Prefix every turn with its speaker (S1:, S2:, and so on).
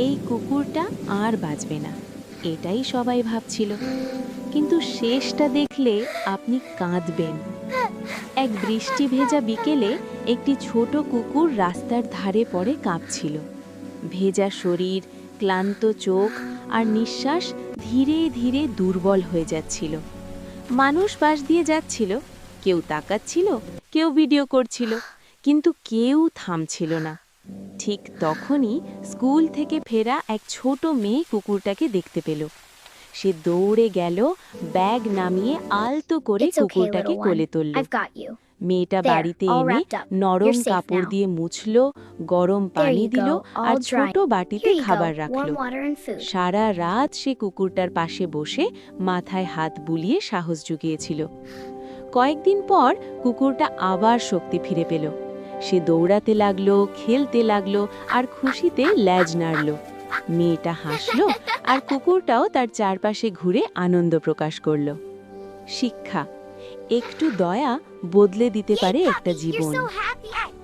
S1: এই কুকুরটা আর বাঁচবে না, এটাই সবাই ভাবছিল। কিন্তু শেষটা দেখলে আপনি কাঁদবেন। এক বৃষ্টি ভেজা বিকেলে একটি ছোট কুকুর রাস্তার ধারে পড়ে কাঁপছিল। ভেজা শরীর, ক্লান্ত চোখ আর নিঃশ্বাস ধীরে ধীরে দুর্বল হয়ে যাচ্ছিল। মানুষ পাশ দিয়ে যাচ্ছিল, কেউ তাকাচ্ছিল, কেউ ভিডিও করছিল, কিন্তু কেউ থামছিল না। ঠিক তখনই স্কুল থেকে ফেরা এক ছোট মেয়ে কুকুরটাকে দেখতে পেল। সে দৌড়ে গেল, ব্যাগ নামিয়ে আলতো করে
S2: It's okay,
S1: কুকুরটাকে
S2: little
S1: কোলে
S2: one.
S1: তুলল।
S2: I've got you.
S1: মেয়েটা
S2: There,
S1: বাড়িতে
S2: all
S1: এনে
S2: wrapped up.
S1: নরম
S2: You're safe
S1: কাপড়
S2: now.
S1: দিয়ে মুছল, গরম
S2: There
S1: পানি
S2: you
S1: দিল
S2: go,
S1: আর
S2: all dry.
S1: ছোট বাটিতে
S2: Here you
S1: খাবার
S2: go,
S1: রাখল।
S2: warm water and food.
S1: সারা রাত সে কুকুরটার পাশে বসে মাথায় হাত বুলিয়ে সাহস জুগিয়েছিল। কয়েকদিন পর কুকুরটা আবার শক্তি ফিরে পেল। সে দৌড়াতে লাগলো, খেলতে লাগলো আর খুশিতে ল্যাজ নাড়ল। মেয়েটা হাসলো আর কুকুরটাও তার চারপাশে ঘুরে আনন্দ প্রকাশ করল। শিক্ষা: একটু দয়া বদলে দিতে পারে একটা জীবন।
S2: You're so happy.